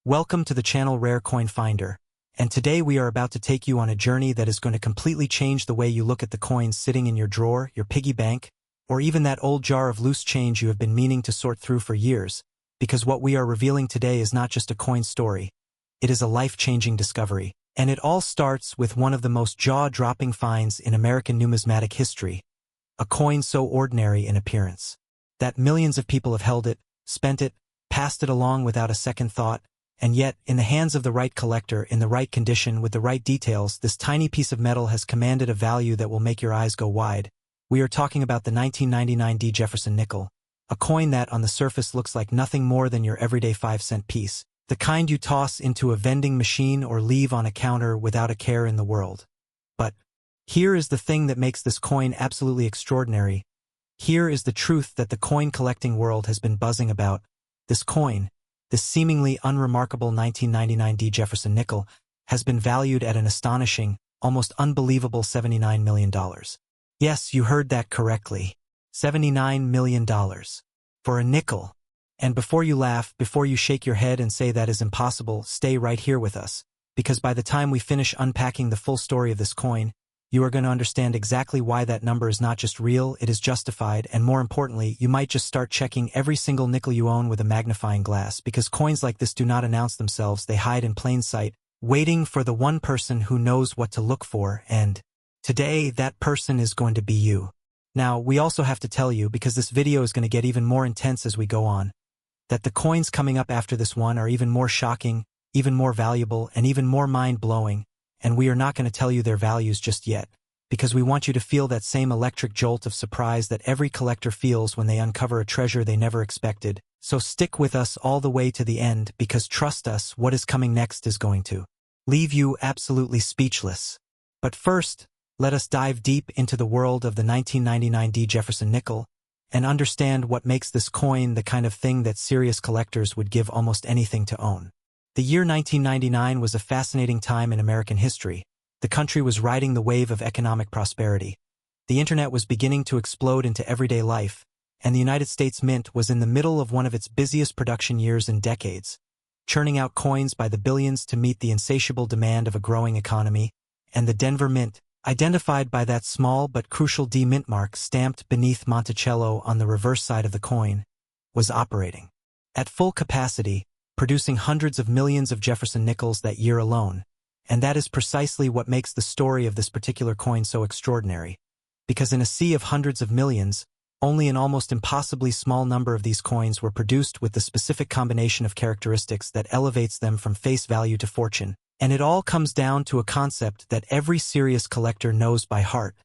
Welcome to the channel Rare Coin Finder, and today we are about to take you on a journey that is going to completely change the way you look at the coins sitting in your drawer, your piggy bank, or even that old jar of loose change you have been meaning to sort through for years, because what we are revealing today is not just a coin story, it is a life-changing discovery, and it all starts with one of the most jaw-dropping finds in American numismatic history, a coin so ordinary in appearance that millions of people have held it, spent it, passed it along without a second thought. And yet, in the hands of the right collector, in the right condition, with the right details, this tiny piece of metal has commanded a value that will make your eyes go wide. We are talking about the 1999 Jefferson Nickel, a coin that on the surface looks like nothing more than your everyday 5-cent piece, the kind you toss into a vending machine or leave on a counter without a care in the world. But here is the thing that makes this coin absolutely extraordinary. Here is the truth that the coin collecting world has been buzzing about. This coin, this seemingly unremarkable 1999 Jefferson Nickel, has been valued at an astonishing, almost unbelievable $79 million. Yes, you heard that correctly. $79 million. For a nickel. And before you laugh, before you shake your head and say that is impossible, stay right here with us, because by the time we finish unpacking the full story of this coin, you are going to understand exactly why that number is not just real, it is justified, and more importantly, you might just start checking every single nickel you own with a magnifying glass, because coins like this do not announce themselves, they hide in plain sight, waiting for the one person who knows what to look for, and today, that person is going to be you. Now, we also have to tell you, because this video is going to get even more intense as we go on, that the coins coming up after this one are even more shocking, even more valuable, and even more mind-blowing, and we are not going to tell you their values just yet, because we want you to feel that same electric jolt of surprise that every collector feels when they uncover a treasure they never expected. So stick with us all the way to the end, because trust us, what is coming next is going to leave you absolutely speechless. But first, let us dive deep into the world of the 1999 Jefferson Nickel and understand what makes this coin the kind of thing that serious collectors would give almost anything to own. The year 1999 was a fascinating time in American history. The country was riding the wave of economic prosperity. The internet was beginning to explode into everyday life, and the United States Mint was in the middle of one of its busiest production years in decades, churning out coins by the billions to meet the insatiable demand of a growing economy, and the Denver Mint, identified by that small but crucial D mint mark stamped beneath Monticello on the reverse side of the coin, was operating at full capacity, producing hundreds of millions of Jefferson Nickels that year alone. And that is precisely what makes the story of this particular coin so extraordinary, because in a sea of hundreds of millions, only an almost impossibly small number of these coins were produced with the specific combination of characteristics that elevates them from face value to fortune. And it all comes down to a concept that every serious collector knows by heart,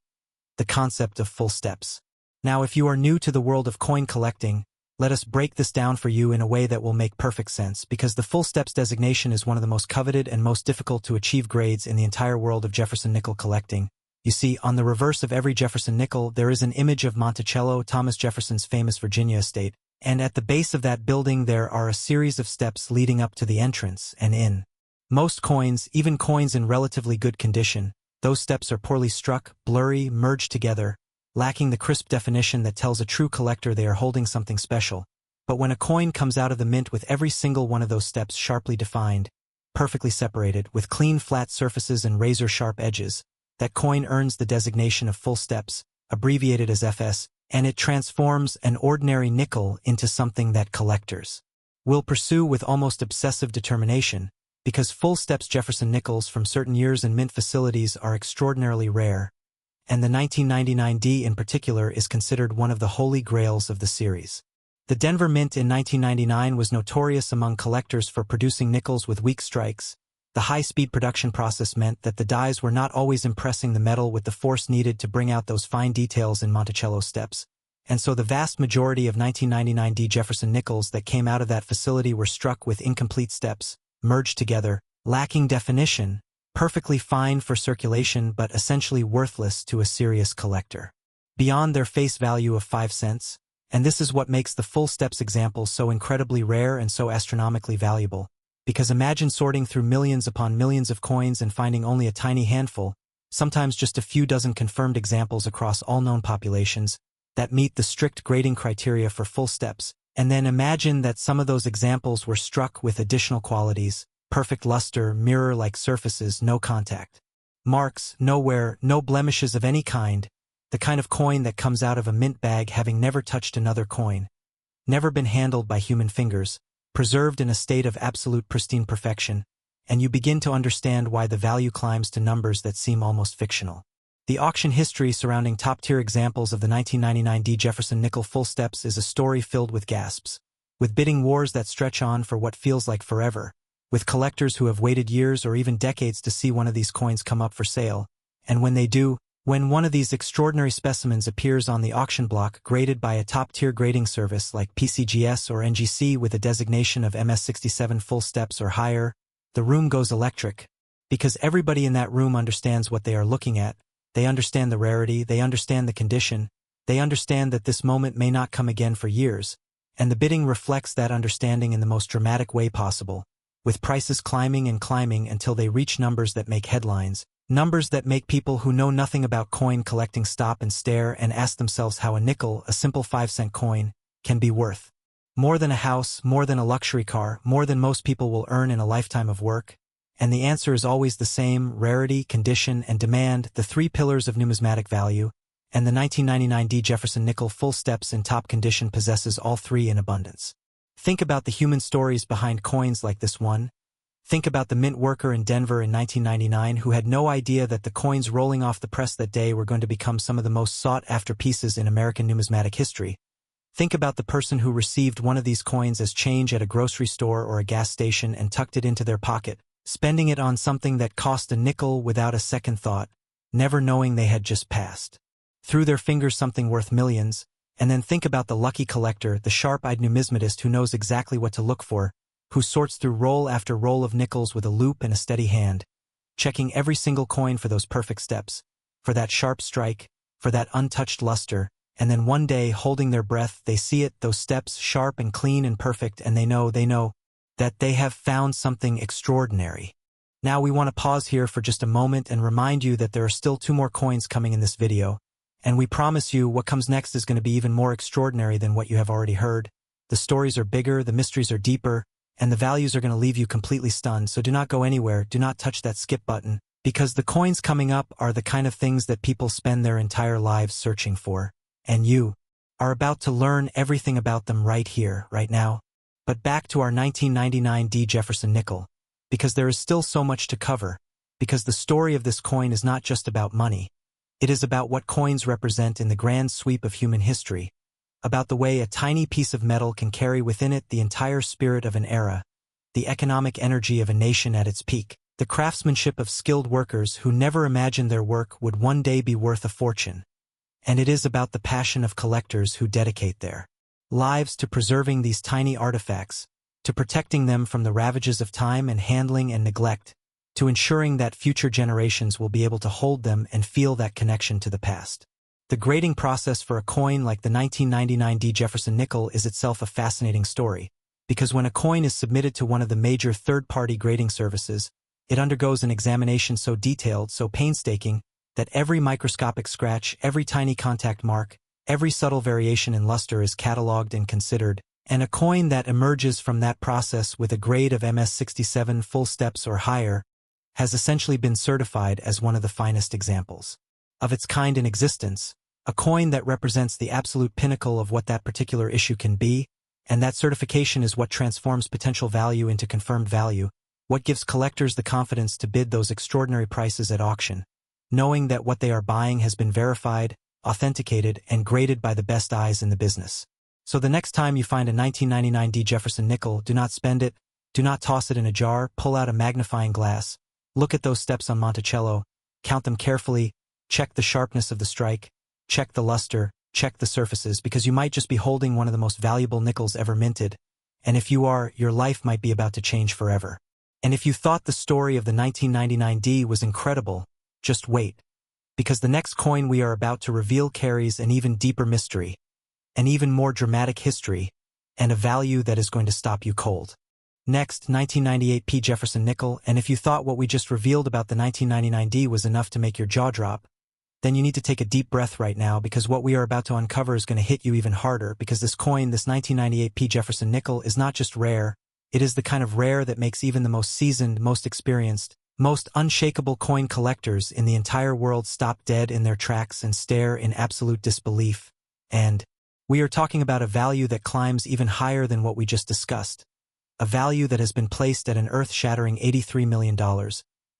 the concept of full steps. Now, if you are new to the world of coin collecting, let us break this down for you in a way that will make perfect sense, because the full steps designation is one of the most coveted and most difficult to achieve grades in the entire world of Jefferson Nickel collecting. You see, on the reverse of every Jefferson Nickel, there is an image of Monticello, Thomas Jefferson's famous Virginia estate, and at the base of that building there are a series of steps leading up to the entrance, and in most coins, even coins in relatively good condition, those steps are poorly struck, blurry, merged together, lacking the crisp definition that tells a true collector they are holding something special. But when a coin comes out of the mint with every single one of those steps sharply defined, perfectly separated, with clean flat surfaces and razor-sharp edges, that coin earns the designation of full steps, abbreviated as FS, and it transforms an ordinary nickel into something that collectors will pursue with almost obsessive determination, because full steps Jefferson Nickels from certain years and mint facilities are extraordinarily rare, and the 1999 D in particular is considered one of the holy grails of the series. The Denver Mint in 1999 was notorious among collectors for producing nickels with weak strikes. The high-speed production process meant that the dies were not always impressing the metal with the force needed to bring out those fine details in Monticello steps, and so the vast majority of 1999 D Jefferson Nickels that came out of that facility were struck with incomplete steps, merged together, lacking definition, perfectly fine for circulation but essentially worthless to a serious collector, beyond their face value of 5 cents, and this is what makes the full steps example so incredibly rare and so astronomically valuable, because imagine sorting through millions upon millions of coins and finding only a tiny handful, sometimes just a few dozen confirmed examples across all known populations, that meet the strict grading criteria for full steps, And then imagine that some of those examples were struck with additional qualities: perfect luster, mirror-like surfaces, no contact marks, no wear, no blemishes of any kind, the kind of coin that comes out of a mint bag having never touched another coin, never been handled by human fingers, preserved in a state of absolute pristine perfection, and you begin to understand why the value climbs to numbers that seem almost fictional. The auction history surrounding top-tier examples of the 1999 Jefferson Nickel full steps is a story filled with gasps, with bidding wars that stretch on for what feels like forever, with collectors who have waited years or even decades to see one of these coins come up for sale, and when they do, when one of these extraordinary specimens appears on the auction block graded by a top-tier grading service like PCGS or NGC with a designation of MS67 full steps or higher, the room goes electric, because everybody in that room understands what they are looking at. They understand the rarity, they understand the condition, they understand that this moment may not come again for years, and the bidding reflects that understanding in the most dramatic way possible, with prices climbing and climbing until they reach numbers that make headlines, numbers that make people who know nothing about coin collecting stop and stare and ask themselves how a nickel, a simple 5-cent coin, can be worth more than a house, more than a luxury car, more than most people will earn in a lifetime of work. And the answer is always the same: rarity, condition, and demand, the three pillars of numismatic value, and the 1999 Jefferson Nickel full steps in top condition possesses all three in abundance. Think about the human stories behind coins like this one. Think about the mint worker in Denver in 1999 who had no idea that the coins rolling off the press that day were going to become some of the most sought-after pieces in American numismatic history. Think about the person who received one of these coins as change at a grocery store or a gas station and tucked it into their pocket, spending it on something that cost a nickel without a second thought, never knowing they had just passed through their fingers something worth millions. And then think about the lucky collector, the sharp-eyed numismatist who knows exactly what to look for, who sorts through roll after roll of nickels with a loop and a steady hand, checking every single coin for those perfect steps, for that sharp strike, for that untouched luster, and then one day, holding their breath, they see it, those steps, sharp and clean and perfect, and they know that they have found something extraordinary. Now we want to pause here for just a moment and remind you that there are still 2 more coins coming in this video, and we promise you what comes next is going to be even more extraordinary than what you have already heard. The stories are bigger, the mysteries are deeper, and the values are going to leave you completely stunned, so do not go anywhere, do not touch that skip button, because the coins coming up are the kind of things that people spend their entire lives searching for, and you are about to learn everything about them right here, right now. But back to our 1999 Jefferson Nickel, because there is still so much to cover, because the story of this coin is not just about money. It is about what coins represent in the grand sweep of human history, about the way a tiny piece of metal can carry within it the entire spirit of an era, the economic energy of a nation at its peak, the craftsmanship of skilled workers who never imagined their work would one day be worth a fortune. And it is about the passion of collectors who dedicate their lives to preserving these tiny artifacts, to protecting them from the ravages of time and handling and neglect, to ensuring that future generations will be able to hold them and feel that connection to the past. The grading process for a coin like the 1999 Jefferson Nickel is itself a fascinating story, because when a coin is submitted to one of the major third-party grading services, it undergoes an examination so detailed, so painstaking, that every microscopic scratch, every tiny contact mark, every subtle variation in luster is cataloged and considered, and a coin that emerges from that process with a grade of MS67 full steps or higher has essentially been certified as one of the finest examples of its kind in existence, a coin that represents the absolute pinnacle of what that particular issue can be, and that certification is what transforms potential value into confirmed value, what gives collectors the confidence to bid those extraordinary prices at auction, knowing that what they are buying has been verified, authenticated, and graded by the best eyes in the business. So the next time you find a 1999 Jefferson Nickel, do not spend it, do not toss it in a jar, pull out a magnifying glass, look at those steps on Monticello, count them carefully, check the sharpness of the strike, check the luster, check the surfaces, because you might just be holding one of the most valuable nickels ever minted, and if you are, your life might be about to change forever. And if you thought the story of the 1999 was incredible, just wait, because the next coin we are about to reveal carries an even deeper mystery, an even more dramatic history, and a value that is going to stop you cold. Next, 1998 Jefferson Nickel, and if you thought what we just revealed about the 1999 was enough to make your jaw drop, then you need to take a deep breath right now, because what we are about to uncover is going to hit you even harder, because this coin, this 1998 Jefferson Nickel, is not just rare, it is the kind of rare that makes even the most seasoned, most experienced, most unshakable coin collectors in the entire world stop dead in their tracks and stare in absolute disbelief. And we are talking about a value that climbs even higher than what we just discussed. A value that has been placed at an earth-shattering $83 million.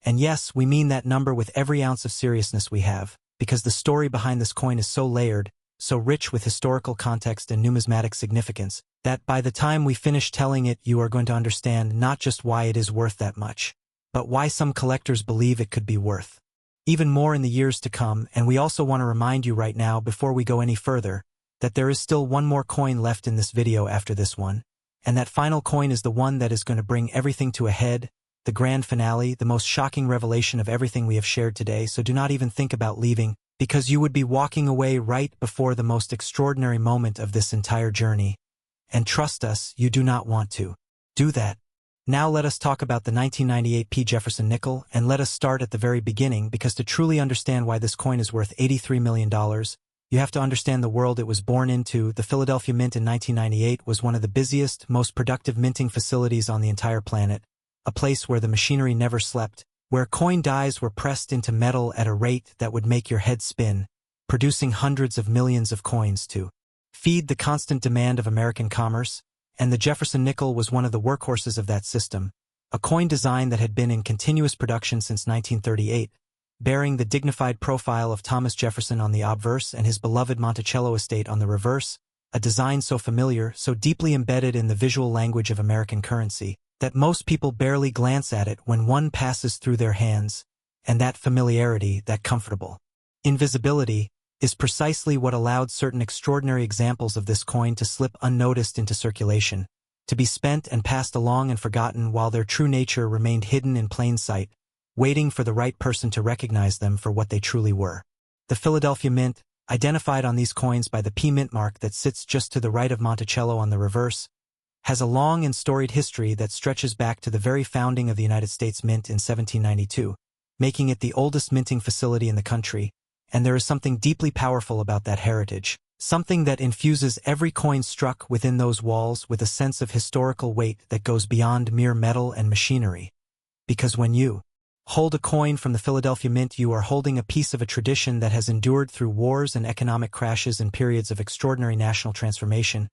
And yes, we mean that number with every ounce of seriousness we have, because the story behind this coin is so layered, so rich with historical context and numismatic significance, that by the time we finish telling it, you are going to understand not just why it is worth that much, but why some collectors believe it could be worth even more in the years to come. And we also want to remind you right now, before we go any further, that there is still one more coin left in this video after this one, and that final coin is the one that is going to bring everything to a head, the grand finale, the most shocking revelation of everything we have shared today. So do not even think about leaving, because you would be walking away right before the most extraordinary moment of this entire journey. And trust us, you do not want to do that. Now let us talk about the 1998 Jefferson Nickel, and let us start at the very beginning, because to truly understand why this coin is worth $83 million, you have to understand the world it was born into. The Philadelphia Mint in 1998 was one of the busiest, most productive minting facilities on the entire planet, a place where the machinery never slept, where coin dies were pressed into metal at a rate that would make your head spin, producing hundreds of millions of coins to feed the constant demand of American commerce. And the Jefferson Nickel was one of the workhorses of that system, a coin design that had been in continuous production since 1938, bearing the dignified profile of Thomas Jefferson on the obverse and his beloved Monticello estate on the reverse, a design so familiar, so deeply embedded in the visual language of American currency, that most people barely glance at it when one passes through their hands, and that familiarity, that comfortable invisibility, is precisely what allowed certain extraordinary examples of this coin to slip unnoticed into circulation, to be spent and passed along and forgotten, while their true nature remained hidden in plain sight, waiting for the right person to recognize them for what they truly were. The Philadelphia Mint, identified on these coins by the P mint mark that sits just to the right of Monticello on the reverse, has a long and storied history that stretches back to the very founding of the United States Mint in 1792, making it the oldest minting facility in the country. And there is something deeply powerful about that heritage, something that infuses every coin struck within those walls with a sense of historical weight that goes beyond mere metal and machinery. Because when you hold a coin from the Philadelphia Mint, you are holding a piece of a tradition that has endured through wars and economic crashes and periods of extraordinary national transformation,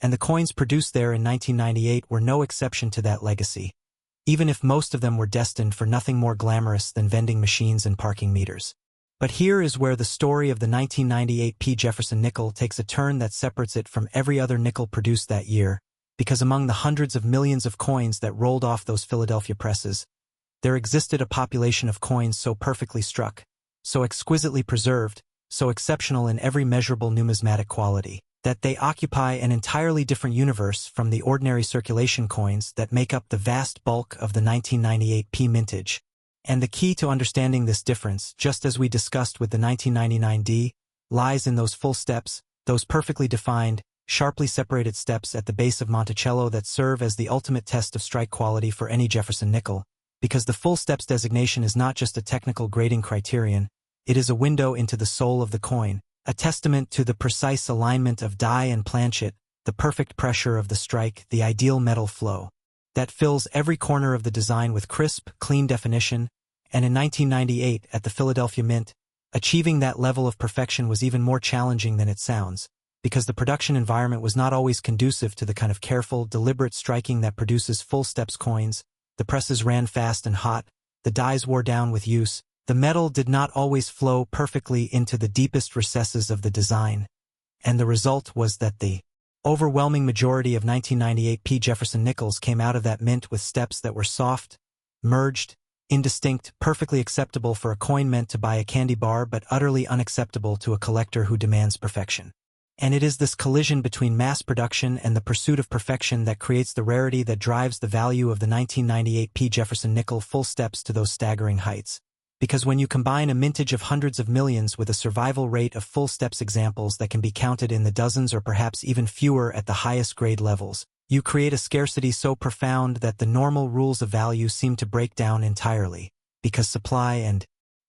and the coins produced there in 1998 were no exception to that legacy, even if most of them were destined for nothing more glamorous than vending machines and parking meters. But here is where the story of the 1998 Jefferson Nickel takes a turn that separates it from every other nickel produced that year, because among the hundreds of millions of coins that rolled off those Philadelphia presses, there existed a population of coins so perfectly struck, so exquisitely preserved, so exceptional in every measurable numismatic quality, that they occupy an entirely different universe from the ordinary circulation coins that make up the vast bulk of the 1998 mintage. And the key to understanding this difference, just as we discussed with the 1999 lies in those full steps, those perfectly defined, sharply separated steps at the base of Monticello that serve as the ultimate test of strike quality for any Jefferson nickel, because the full steps designation is not just a technical grading criterion, it is a window into the soul of the coin, a testament to the precise alignment of die and planchet, the perfect pressure of the strike, the ideal metal flow that fills every corner of the design with crisp, clean definition. And in 1998, at the Philadelphia Mint, achieving that level of perfection was even more challenging than it sounds, because the production environment was not always conducive to the kind of careful, deliberate striking that produces full steps coins. The presses ran fast and hot, the dies wore down with use, the metal did not always flow perfectly into the deepest recesses of the design, and the result was that the overwhelming majority of 1998 Jefferson Nickels came out of that mint with steps that were soft, merged, indistinct, perfectly acceptable for a coin meant to buy a candy bar, but utterly unacceptable to a collector who demands perfection. And it is this collision between mass production and the pursuit of perfection that creates the rarity that drives the value of the 1998 Jefferson Nickel full steps to those staggering heights. Because when you combine a mintage of hundreds of millions with a survival rate of full steps examples that can be counted in the dozens or perhaps even fewer at the highest grade levels, you create a scarcity so profound that the normal rules of value seem to break down entirely, because supply and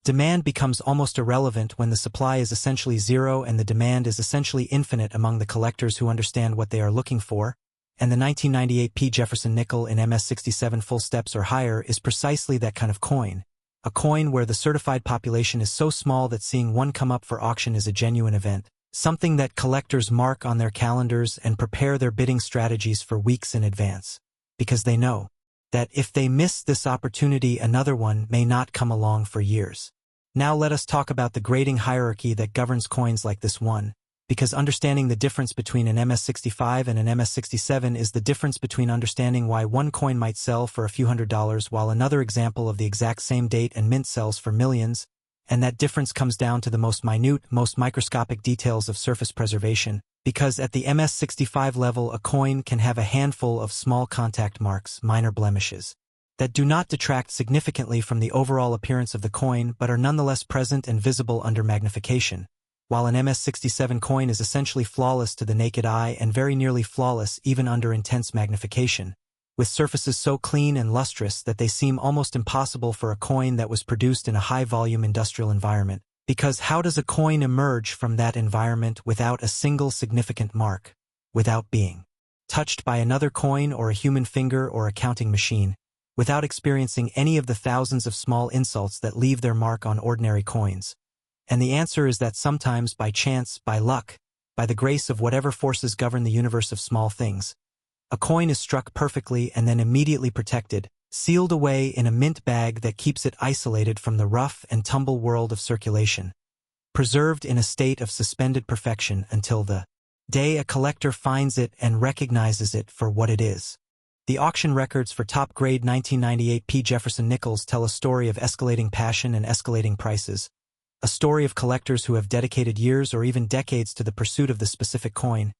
Demand becomes almost irrelevant when the supply is essentially zero and the demand is essentially infinite among the collectors who understand what they are looking for, and the 1998 P. Jefferson Nickel in MS67 full steps or higher is precisely that kind of coin. A coin where the certified population is so small that seeing one come up for auction is a genuine event, something that collectors mark on their calendars and prepare their bidding strategies for weeks in advance, because they know that if they miss this opportunity, another one may not come along for years. Now let us talk about the grading hierarchy that governs coins like this one, because understanding the difference between an MS65 and an MS67 is the difference between understanding why one coin might sell for a few $100s while another example of the exact same date and mint sells for millions, and that difference comes down to the most minute, most microscopic details of surface preservation, because at the MS65 level a coin can have a handful of small contact marks, minor blemishes, that do not detract significantly from the overall appearance of the coin but are nonetheless present and visible under magnification, while an MS67 coin is essentially flawless to the naked eye and very nearly flawless even under intense magnification, with surfaces so clean and lustrous that they seem almost impossible for a coin that was produced in a high-volume industrial environment. Because how does a coin emerge from that environment without a single significant mark, without being touched by another coin or a human finger or a counting machine, without experiencing any of the thousands of small insults that leave their mark on ordinary coins? And the answer is that sometimes by chance, by luck, by the grace of whatever forces govern the universe of small things, a coin is struck perfectly and then immediately protected, sealed away in a mint bag that keeps it isolated from the rough and tumble world of circulation, preserved in a state of suspended perfection until the day a collector finds it and recognizes it for what it is. The auction records for top-grade 1998 P. Jefferson Nickels tell a story of escalating passion and escalating prices, a story of collectors who have dedicated years or even decades to the pursuit of the specific coin,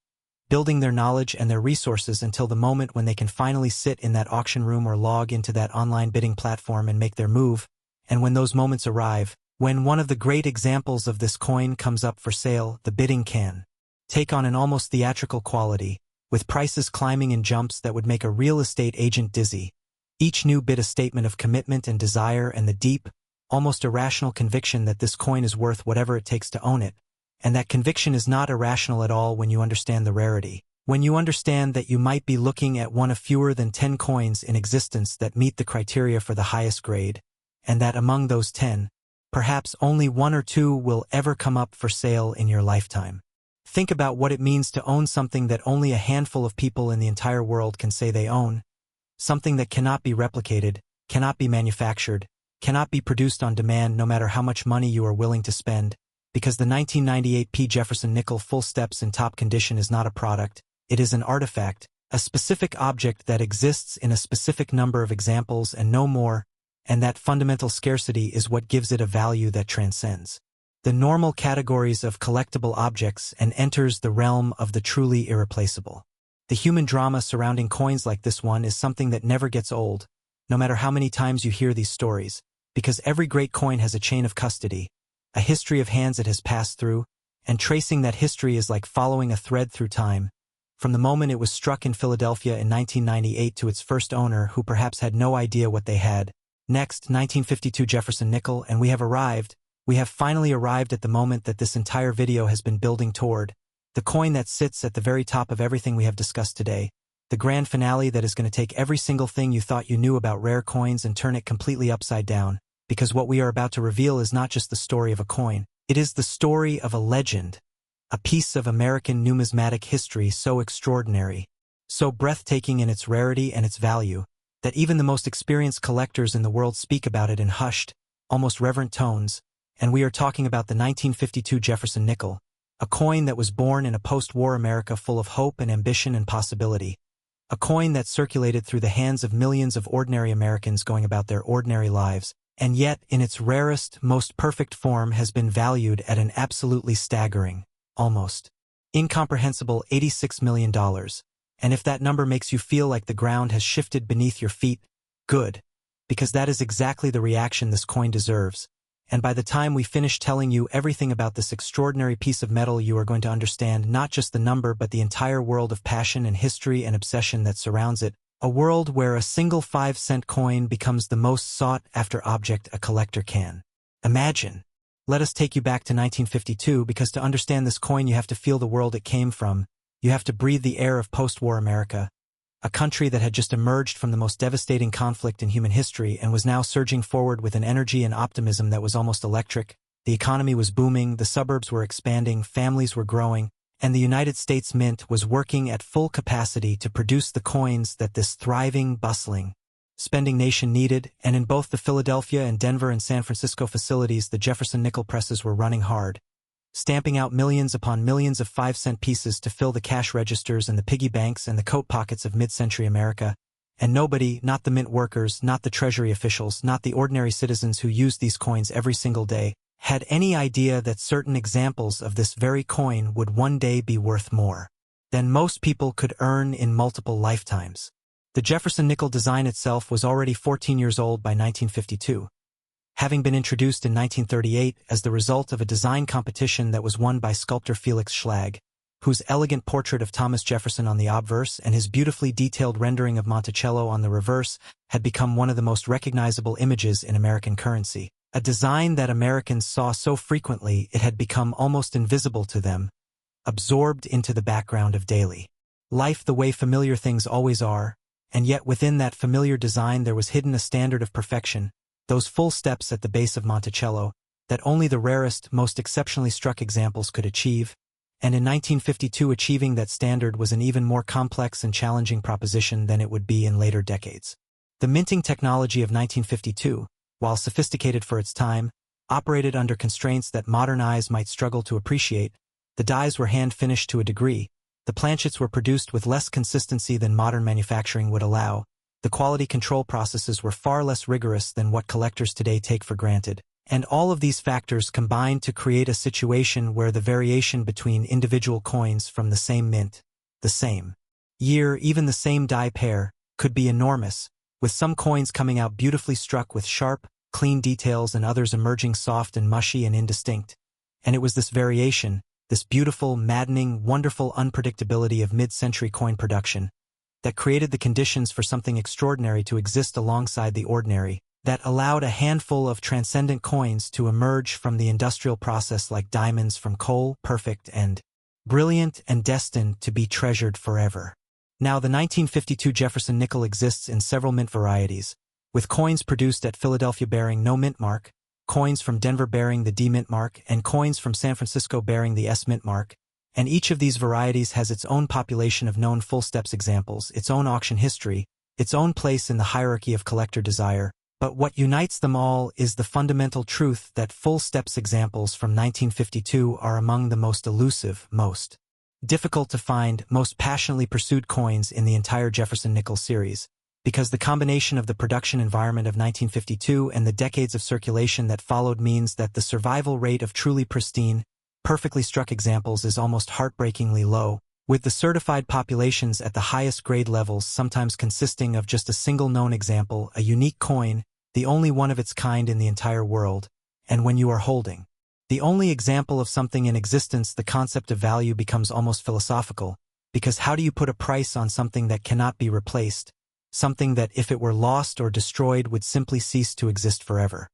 building their knowledge and their resources until the moment when they can finally sit in that auction room or log into that online bidding platform and make their move, and when those moments arrive, when one of the great examples of this coin comes up for sale, the bidding can take on an almost theatrical quality, with prices climbing in jumps that would make a real estate agent dizzy. Each new bid a statement of commitment and desire and the deep, almost irrational conviction that this coin is worth whatever it takes to own it. And that conviction is not irrational at all when you understand the rarity. When you understand that you might be looking at one of fewer than 10 coins in existence that meet the criteria for the highest grade, and that among those 10, perhaps only one or two will ever come up for sale in your lifetime. Think about what it means to own something that only a handful of people in the entire world can say they own, something that cannot be replicated, cannot be manufactured, cannot be produced on demand no matter how much money you are willing to spend, because the 1998 P. Jefferson Nickel full steps in top condition is not a product, it is an artifact, a specific object that exists in a specific number of examples and no more, and that fundamental scarcity is what gives it a value that transcends the normal categories of collectible objects and enters the realm of the truly irreplaceable. The human drama surrounding coins like this one is something that never gets old, no matter how many times you hear these stories, because every great coin has a chain of custody, a history of hands it has passed through, and tracing that history is like following a thread through time, from the moment it was struck in Philadelphia in 1998 to its first owner who perhaps had no idea what they had. Next, 1952 Jefferson Nickel, and we have finally arrived at the moment that this entire video has been building toward, the coin that sits at the very top of everything we have discussed today, the grand finale that is going to take every single thing you thought you knew about rare coins and turn it completely upside down, because what we are about to reveal is not just the story of a coin, it is the story of a legend, a piece of American numismatic history so extraordinary, so breathtaking in its rarity and its value, that even the most experienced collectors in the world speak about it in hushed, almost reverent tones, and we are talking about the 1952 Jefferson Nickel, a coin that was born in a post-war America full of hope and ambition and possibility, a coin that circulated through the hands of millions of ordinary Americans going about their ordinary lives, and yet in its rarest, most perfect form has been valued at an absolutely staggering, almost incomprehensible $86 million. And if that number makes you feel like the ground has shifted beneath your feet, good, because that is exactly the reaction this coin deserves. And by the time we finish telling you everything about this extraordinary piece of metal, you are going to understand not just the number but the entire world of passion and history and obsession that surrounds it, a world where a single 5-cent coin becomes the most sought-after object a collector can Imagine. Let us take you back to 1952 because to understand this coin you have to feel the world it came from. You have to breathe the air of post-war America, a country that had just emerged from the most devastating conflict in human history and was now surging forward with an energy and optimism that was almost electric. The economy was booming, the suburbs were expanding, families were growing, and the United States Mint was working at full capacity to produce the coins that this thriving, bustling, spending nation needed, and in both the Philadelphia and Denver and San Francisco facilities the Jefferson Nickel presses were running hard, stamping out millions upon millions of 5-cent pieces to fill the cash registers and the piggy banks and the coat pockets of mid-century America, and nobody, not the mint workers, not the treasury officials, not the ordinary citizens who used these coins every single day, had any idea that certain examples of this very coin would one day be worth more than most people could earn in multiple lifetimes. The Jefferson Nickel design itself was already 14 years old by 1952, having been introduced in 1938 as the result of a design competition that was won by sculptor Felix Schlag, whose elegant portrait of Thomas Jefferson on the obverse and his beautifully detailed rendering of Monticello on the reverse had become one of the most recognizable images in American currency. A design that Americans saw so frequently it had become almost invisible to them, absorbed into the background of daily life the way familiar things always are, and yet within that familiar design there was hidden a standard of perfection, those full steps at the base of Monticello, that only the rarest, most exceptionally struck examples could achieve, and in 1952 achieving that standard was an even more complex and challenging proposition than it would be in later decades. The minting technology of 1952, while sophisticated for its time, operated under constraints that modern eyes might struggle to appreciate. The dies were hand-finished to a degree, the planchets were produced with less consistency than modern manufacturing would allow, the quality control processes were far less rigorous than what collectors today take for granted, and all of these factors combined to create a situation where the variation between individual coins from the same mint, the same year, even the same die pair, could be enormous, with some coins coming out beautifully struck with sharp, clean details and others emerging soft and mushy and indistinct. And it was this variation, this beautiful, maddening, wonderful unpredictability of mid-century coin production, that created the conditions for something extraordinary to exist alongside the ordinary, that allowed a handful of transcendent coins to emerge from the industrial process like diamonds from coal, perfect and brilliant and destined to be treasured forever. Now, the 1952 Jefferson Nickel exists in several mint varieties, with coins produced at Philadelphia bearing no mint mark, coins from Denver bearing the D mint mark, and coins from San Francisco bearing the S mint mark, and each of these varieties has its own population of known full steps examples, its own auction history, its own place in the hierarchy of collector desire, but what unites them all is the fundamental truth that full steps examples from 1952 are among the most elusive, most difficult to find, most passionately pursued coins in the entire Jefferson Nickel series, because the combination of the production environment of 1952 and the decades of circulation that followed means that the survival rate of truly pristine, perfectly struck examples is almost heartbreakingly low, with the certified populations at the highest grade levels sometimes consisting of just a single known example, a unique coin, the only one of its kind in the entire world, and when you are holding the only example of something in existence, the concept of value becomes almost philosophical, because how do you put a price on something that cannot be replaced, something that if it were lost or destroyed would simply cease to exist forever?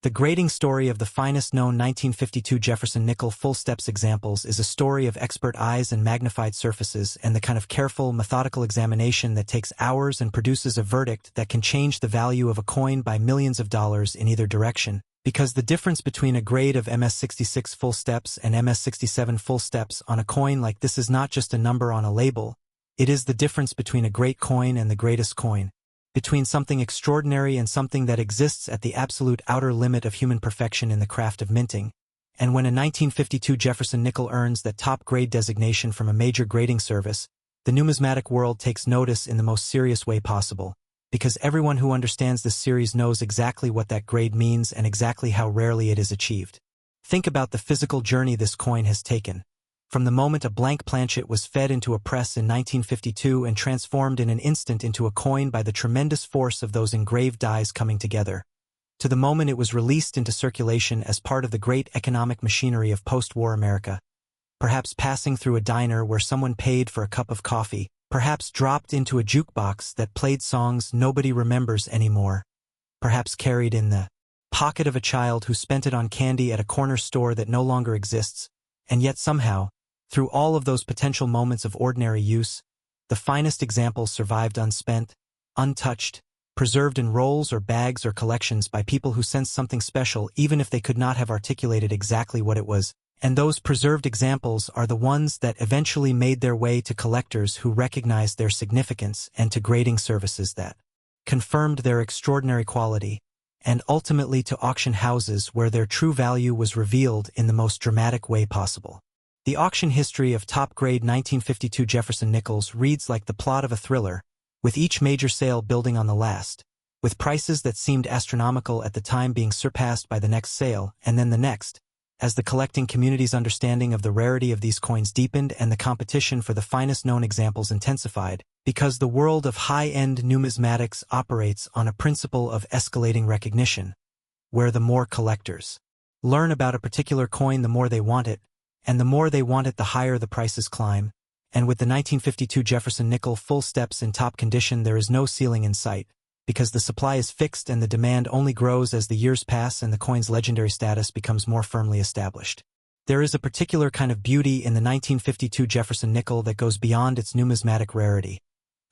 The grading story of the finest known 1952 Jefferson Nickel full steps examples is a story of expert eyes and magnified surfaces and the kind of careful, methodical examination that takes hours and produces a verdict that can change the value of a coin by millions of dollars in either direction, because the difference between a grade of MS66 full steps and MS67 full steps on a coin like this is not just a number on a label, it is the difference between a great coin and the greatest coin, between something extraordinary and something that exists at the absolute outer limit of human perfection in the craft of minting. And when a 1952 Jefferson Nickel earns that top grade designation from a major grading service, the numismatic world takes notice in the most serious way possible, because everyone who understands this series knows exactly what that grade means and exactly how rarely it is achieved. Think about the physical journey this coin has taken. From the moment a blank planchet was fed into a press in 1952 and transformed in an instant into a coin by the tremendous force of those engraved dies coming together, to the moment it was released into circulation as part of the great economic machinery of post-war America, perhaps passing through a diner where someone paid for a cup of coffee, perhaps dropped into a jukebox that played songs nobody remembers anymore, perhaps carried in the pocket of a child who spent it on candy at a corner store that no longer exists, and yet somehow, through all of those potential moments of ordinary use, the finest examples survived unspent, untouched, preserved in rolls or bags or collections by people who sensed something special even if they could not have articulated exactly what it was. And those preserved examples are the ones that eventually made their way to collectors who recognized their significance and to grading services that confirmed their extraordinary quality, and ultimately to auction houses where their true value was revealed in the most dramatic way possible. The auction history of top-grade 1952 Jefferson Nickels reads like the plot of a thriller, with each major sale building on the last, with prices that seemed astronomical at the time being surpassed by the next sale and then the next, as the collecting community's understanding of the rarity of these coins deepened and the competition for the finest known examples intensified, because the world of high-end numismatics operates on a principle of escalating recognition, where the more collectors learn about a particular coin, the more they want it, and the more they want it, the higher the prices climb. And with the 1952 Jefferson Nickel full steps in top condition, there is no ceiling in sight, because the supply is fixed and the demand only grows as the years pass and the coin's legendary status becomes more firmly established. There is a particular kind of beauty in the 1952 Jefferson Nickel that goes beyond its numismatic rarity,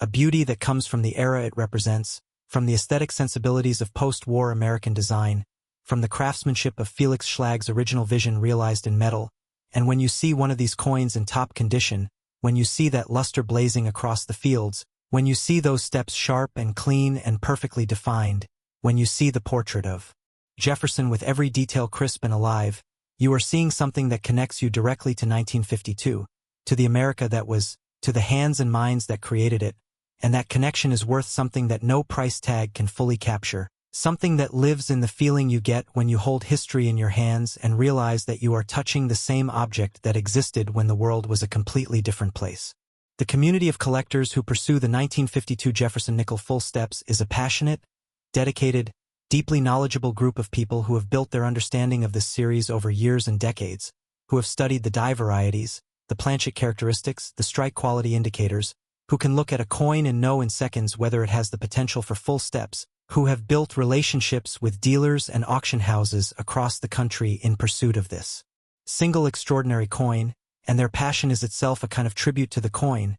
a beauty that comes from the era it represents, from the aesthetic sensibilities of post-war American design, from the craftsmanship of Felix Schlag's original vision realized in metal. And when you see one of these coins in top condition, when you see that luster blazing across the fields, when you see those steps sharp and clean and perfectly defined, when you see the portrait of Jefferson with every detail crisp and alive, you are seeing something that connects you directly to 1952, to the America that was, to the hands and minds that created it, and that connection is worth something that no price tag can fully capture, something that lives in the feeling you get when you hold history in your hands and realize that you are touching the same object that existed when the world was a completely different place. The community of collectors who pursue the 1952 Jefferson Nickel full steps is a passionate, dedicated, deeply knowledgeable group of people who have built their understanding of this series over years and decades, who have studied the die varieties, the planchet characteristics, the strike quality indicators, who can look at a coin and know in seconds whether it has the potential for full steps, who have built relationships with dealers and auction houses across the country in pursuit of this single extraordinary coin, and their passion is itself a kind of tribute to the coin,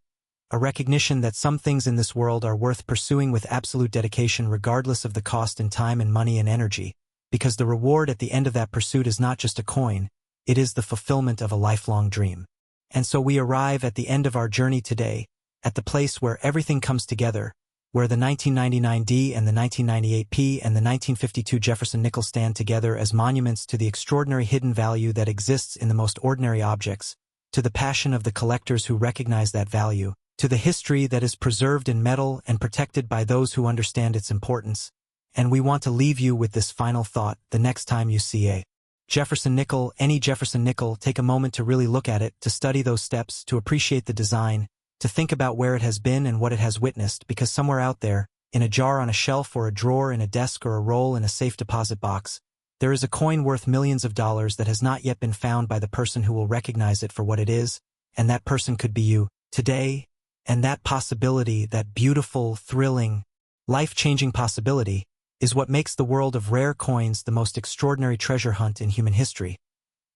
a recognition that some things in this world are worth pursuing with absolute dedication regardless of the cost in time and money and energy, because the reward at the end of that pursuit is not just a coin, it is the fulfillment of a lifelong dream. And so we arrive at the end of our journey today, at the place where everything comes together, where the 1999D and the 1998P and the 1952 Jefferson Nickel stand together as monuments to the extraordinary hidden value that exists in the most ordinary objects, to the passion of the collectors who recognize that value, to the history that is preserved in metal and protected by those who understand its importance. And we want to leave you with this final thought: the next time you see a Jefferson Nickel, any Jefferson Nickel, take a moment to really look at it, to study those steps, to appreciate the design, to think about where it has been and what it has witnessed, because somewhere out there, in a jar on a shelf or a drawer in a desk or a roll in a safe deposit box, there is a coin worth millions of dollars that has not yet been found by the person who will recognize it for what it is, and that person could be you, today. And that possibility, that beautiful, thrilling, life-changing possibility, is what makes the world of rare coins the most extraordinary treasure hunt in human history.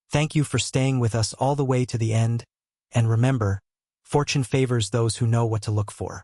Thank you for staying with us all the way to the end, and remember, fortune favors those who know what to look for.